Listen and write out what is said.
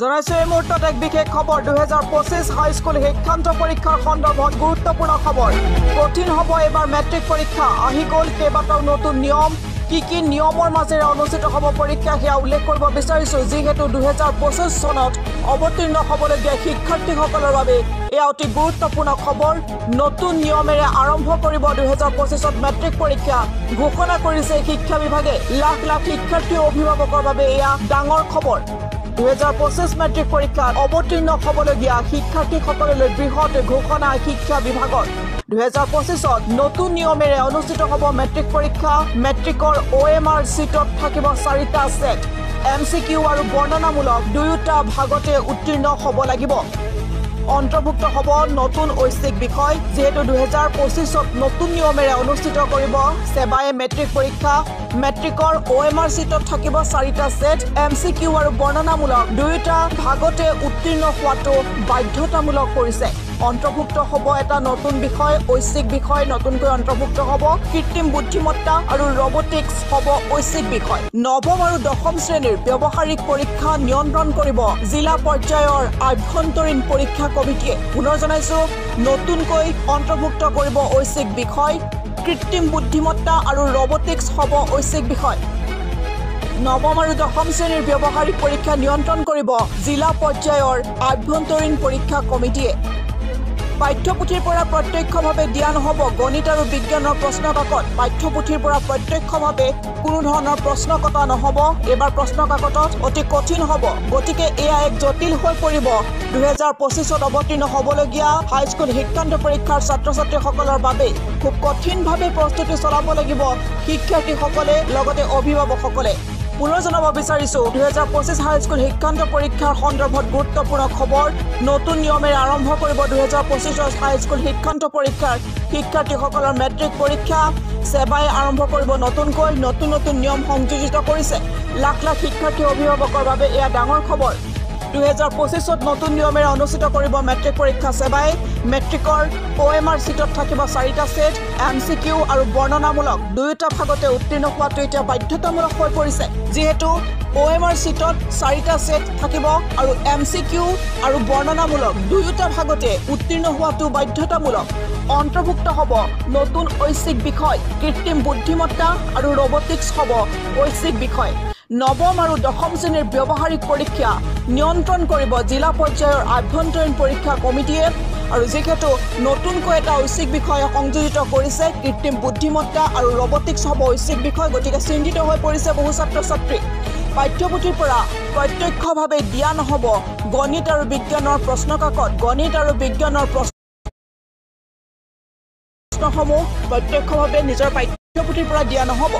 জনাইছো এই মুহূৰ্তত এক বিশেষ খবৰ 2025 হাইস্কুল শিক্ষান্ত পৰীক্ষাৰ সন্দৰ্ভত গুৰুত্বপূৰ্ণ খবৰ কঠিন হ'ব এবাৰ মেট্ৰিক পৰীক্ষা আহি গ'ল কেইবাটাও নতুন নিয়ম কি নিয়মৰ মাজেৰে অনুষ্ঠিত হ'ব পৰীক্ষা সেয়া উল্লেখ কৰিব বিচাৰিছো যিহেতু 2025 চনত অৱতীৰ্ণ হ'বলগীয়া শিক্ষাৰ্থীসকলৰ বাবে এয়া অতি গুৰুত্বপূৰ্ণ খবৰ নতুন নিয়মেৰে আৰম্ভ কৰিব 2025ত মেট্ৰিক পৰীক্ষা ঘোষণা কৰিছে শিক্ষা বিভাগে লাখ লাখ শিক্ষাৰ্থী অভিভাৱকৰ বাবে এয়া ডাঙৰ খবৰ 2025 মেট্ৰিক পৰীক্ষাত অৱতীৰ্ণ হ'বলগীয়া শিক্ষাৰ্থীসকললৈ বৃহৎ ঘোষণা শিক্ষা বিভাগৰ 2025ত নতুন নিয়মেৰে অনুষ্ঠিত হ'ব মেট্ৰিক পৰীক্ষা মেট্ৰিকৰ OMR সিটত থাকিব 4টা সেট MCQ আৰু বৰ্ণনামূলক দুয়োটা ভাগতে উত্তীৰ্ণ হ'ব লাগিব অন্তৰ্ভুক্ত হ'ব নতুন ঐচ্ছিক বিষয় যেহেতু 2025ত নতুন নিয়মেৰে অনুষ্ঠিত কৰিব সেবায়ে মেট্ৰিক পৰীক্ষা মেট্ৰিকৰ OMR সিটত থাকিব 4টা সেট MCQ আৰু বৰ্ণনামূলক দুয়োটা ভাগতে উত্তীৰ্ণ হোৱাটো বাধ্যতামূলক কৰিছে অন্তৰ্ভুক্ত হ'ব এটা নতুন বিষয় ঐচ্ছিক বিষয় নতুনকৈ অন্তৰ্ভুক্ত হ'ব কৃত্ৰিম বুদ্ধিমত্তা আৰু ৰবটিক্স হ'ব ঐচ্ছিক বিষয় নৱম আৰু দশম শ্ৰেণীৰ ব্যৱহাৰিক পৰীক্ষা নিয়ন্ত্ৰণ কৰিব জিলা পৰ্যায়ৰ আভ্যন্তৰীণ পৰীক্ষা কমিটিয়ে পুনৰ জনাইছো নতুনকৈ অন্তৰ্ভুক্ত কৰিব ঐচ্ছিক বিষয় কৃত্ৰিম বুদ্ধিমত্তা আৰু ৰবটিক্স হ'ব ঐচ্ছিক বিষয় নৱম আৰু দশম শ্ৰেণীৰ ব্যৱহাৰিক পৰীক্ষা নিয়ন্ত্ৰণ কৰিব জিলা পৰ্যায়ৰ আভ্যন্তৰীণ পৰীক্ষা কমিটিয়ে পাঠ্যপুথিৰ পৰা প্ৰত্যক্ষভাৱে দিয়া নহব গণিত আৰু বিজ্ঞানৰ প্ৰশ্ন কাকত পাঠ্যপুথিৰ পৰা প্ৰত্যক্ষভাৱে কোনো ধৰণৰ প্ৰশ্ন কটা নহব এবাৰ প্ৰশ্ন কাকতত অতি কঠিন হ'ব গতিকে এয়া এক জটিল হৈ পৰিব 2025ত অৱতীৰ্ণ হ'বলগীয়া হাইস্কুল শিক্ষান্ত পৰীক্ষাৰ ছাত্ৰ-ছাত্ৰীসকলৰ বাবে খুব কঠিনভাৱে প্ৰস্তুতি চলাব লাগিব শিক্ষাৰ্থীসকলে লগতে অভিভাৱকসকলে পুনৰ জনাব বিচাৰিছো 2025 হাইস্কুল শিক্ষান্ত পৰীক্ষাৰ সন্দৰ্ভত গুৰুত্বপূৰ্ণ খবৰ নতুন নিয়মেৰে আৰম্ভ কৰিব 2025 হাইস্কুল শিক্ষান্ত পৰীক্ষাৰ শিক্ষাৰ্থীসকলৰ মেট্ৰিক পৰীক্ষা সেবায়ে আৰম্ভ কৰিব নতুনকৈ নতুন নিয়ম সংযোজিত কৰিছে লাখ লাখ শিক্ষাৰ্থী অভিভাৱকৰ বাবে এয়া ডাঙৰ খবৰ 2025ত নতুন নিয়মেৰে অনুষ্ঠিত কৰিব মেট্ৰিক পৰীক্ষা সেবায়ে মেট্ৰিকৰ OMR সিটত থাকিব 4টা সেট MCQ আৰু বৰ্ণনামূলক দুয়োটা ভাগতে উত্তীৰ্ণ হোৱাটো এতিয়া বাধ্যতামূলক হৈ পৰিছে যেহেতু OMR সিটত 4টা সেট থাকিব আৰু MCQ আৰু বৰ্ণনামূলক দুয়োটা ভাগতে উত্তীৰ্ণ হোৱাটো বাধ্যতামূলক অন্তৰ্ভুক্ত হ'ব নতুন ঐচ্ছিক বিষয় কৃত্ৰিম বুদ্ধিমত্তা আৰু ৰবটিক্স হ'ব ঐচ্ছিক বিষয় নৱম আৰু দশম শ্ৰেণীৰ ব্যৱহাৰিক পৰীক্ষা নিয়ন্ত্ৰণ কৰিব জিলা পৰ্যায়ৰ আভ্যন্তৰীণ পৰীক্ষা কমিটিয়ে আৰু যেহেতু নতুনকৈ এটা ঐচ্ছিক বিষয় সংযোজিত কৰিছে কৃত্ৰিম বুদ্ধিমত্তা আৰু ৰবটিক্স হ'ব ঐচ্ছিক বিষয় গতিকে চিন্তিত হৈ পৰিছে বহু ছাত্ৰ-ছাত্ৰী পাঠ্যপুথিৰ পৰা প্ৰত্যক্ষভাৱে দিয়া নহব গণিত আৰু বিজ্ঞানৰ প্ৰশ্ন কাকত গণিত আৰু বিজ্ঞানৰ প্ৰশ্নসমূহ প্ৰত্যক্ষভাৱে নিজৰ পাঠ্যপুথিৰ পৰা দিয়া নহব